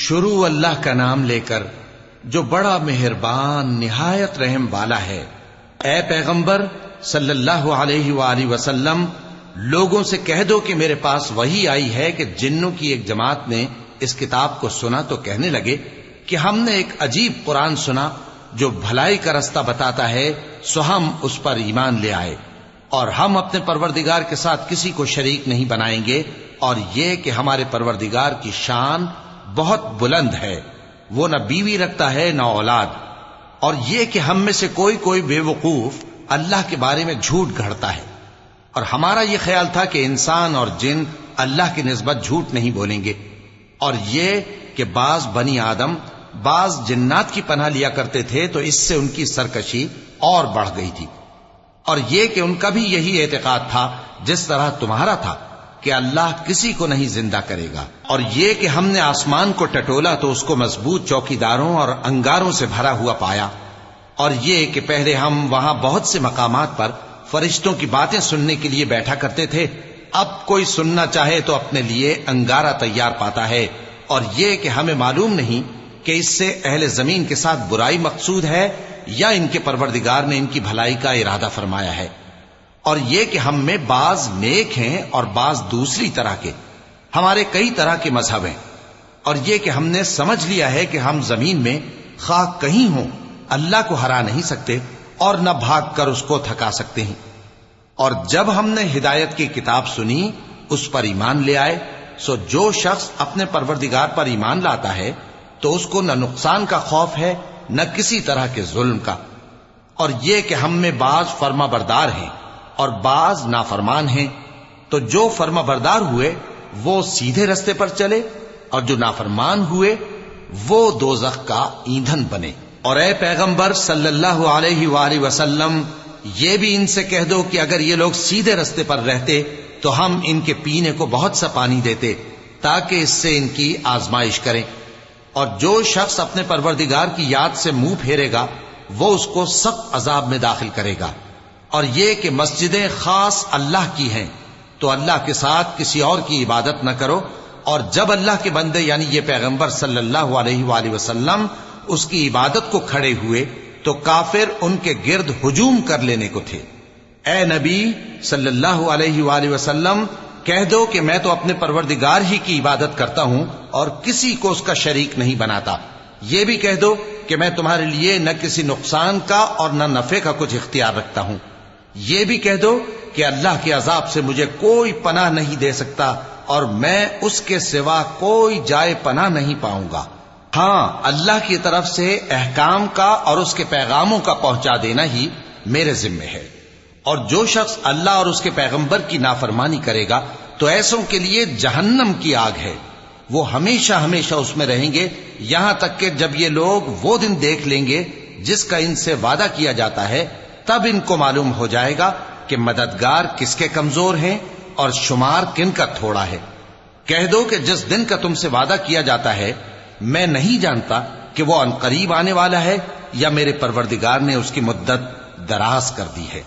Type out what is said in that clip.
شروع اللہ کا نام لے کر جو بڑا مہربان نہایت رحم والا ہے۔ اے پیغمبر صلی اللہ علیہ وآلہ وسلم، لوگوں سے کہہ دو کہ میرے پاس وحی آئی ہے کہ جنوں کی ایک جماعت نے اس کتاب کو سنا تو کہنے لگے کہ ہم نے ایک عجیب قرآن سنا جو بھلائی کا رستہ بتاتا ہے، سو ہم اس پر ایمان لے آئے، اور ہم اپنے پروردگار کے ساتھ کسی کو شریک نہیں بنائیں گے، اور یہ کہ ہمارے پروردگار کی شان بہت بلند ہے، وہ نہ بیوی رکھتا ہے نہ اولاد، اور یہ کہ ہم میں سے کوئی بے وقوف اللہ کے بارے میں جھوٹ گھڑتا ہے، اور ہمارا یہ خیال تھا کہ انسان اور جن اللہ کی نسبت جھوٹ نہیں بولیں گے، اور یہ کہ بعض بنی آدم بعض جنات کی پناہ لیا کرتے تھے تو اس سے ان کی سرکشی اور بڑھ گئی تھی، اور یہ کہ ان کا بھی یہی اعتقاد تھا جس طرح تمہارا تھا کہ اللہ کسی کو نہیں زندہ کرے گا، اور یہ کہ ہم نے آسمان کو ٹٹولا تو اس کو مضبوط چوکیداروں اور انگاروں سے بھرا ہوا پایا، اور یہ کہ پہلے ہم وہاں بہت سے مقامات پر فرشتوں کی باتیں سننے کے لیے بیٹھا کرتے تھے، اب کوئی سننا چاہے تو اپنے لیے انگارہ تیار پاتا ہے، اور یہ کہ ہمیں معلوم نہیں کہ اس سے اہل زمین کے ساتھ برائی مقصود ہے یا ان کے پروردگار نے ان کی بھلائی کا ارادہ فرمایا ہے، اور یہ کہ ہم میں بعض نیک ہیں اور بعض دوسری طرح کے، ہمارے کئی طرح کے مذہب ہیں، اور یہ کہ ہم نے سمجھ لیا ہے کہ ہم زمین میں خواہ کہیں ہوں اللہ کو ہرا نہیں سکتے اور نہ بھاگ کر اس کو تھکا سکتے ہیں، اور جب ہم نے ہدایت کی کتاب سنی اس پر ایمان لے آئے، سو جو شخص اپنے پروردگار پر ایمان لاتا ہے تو اس کو نہ نقصان کا خوف ہے نہ کسی طرح کے ظلم کا، اور یہ کہ ہم میں بعض فرما بردار ہیں اور بعض نافرمان ہیں، تو جو فرما بردار ہوئے وہ سیدھے رستے پر چلے، اور جو نافرمان ہوئے وہ دوزخ کا ایندھن بنے۔ اور اے پیغمبر صلی اللہ علیہ وآلہ وسلم، یہ بھی ان سے کہہ دو کہ اگر یہ لوگ سیدھے رستے پر رہتے تو ہم ان کے پینے کو بہت سا پانی دیتے تاکہ اس سے ان کی آزمائش کریں، اور جو شخص اپنے پروردگار کی یاد سے منہ پھیرے گا وہ اس کو سخت عذاب میں داخل کرے گا، اور یہ کہ مسجدیں خاص اللہ کی ہیں تو اللہ کے ساتھ کسی اور کی عبادت نہ کرو، اور جب اللہ کے بندے یعنی یہ پیغمبر صلی اللہ علیہ وآلہ وسلم اس کی عبادت کو کھڑے ہوئے تو کافر ان کے گرد ہجوم کر لینے کو تھے۔ اے نبی صلی اللہ علیہ وآلہ وسلم، کہہ دو کہ میں تو اپنے پروردگار ہی کی عبادت کرتا ہوں اور کسی کو اس کا شریک نہیں بناتا، یہ بھی کہہ دو کہ میں تمہارے لیے نہ کسی نقصان کا اور نہ نفع کا کچھ اختیار رکھتا ہوں، یہ بھی کہہ دو کہ اللہ کے عذاب سے مجھے کوئی پناہ نہیں دے سکتا اور میں اس کے سوا کوئی جائے پناہ نہیں پاؤں گا، ہاں اللہ کی طرف سے احکام کا اور اس کے پیغاموں کا پہنچا دینا ہی میرے ذمہ ہے، اور جو شخص اللہ اور اس کے پیغمبر کی نافرمانی کرے گا تو ایسوں کے لیے جہنم کی آگ ہے، وہ ہمیشہ ہمیشہ اس میں رہیں گے، یہاں تک کہ جب یہ لوگ وہ دن دیکھ لیں گے جس کا ان سے وعدہ کیا جاتا ہے، تب ان کو معلوم ہو جائے گا کہ مددگار کس کے کمزور ہیں اور شمار کن کا تھوڑا ہے۔ کہہ دو کہ جس دن کا تم سے وعدہ کیا جاتا ہے میں نہیں جانتا کہ وہ عنقریب آنے والا ہے یا میرے پروردگار نے اس کی مدت دراز کر دی ہے۔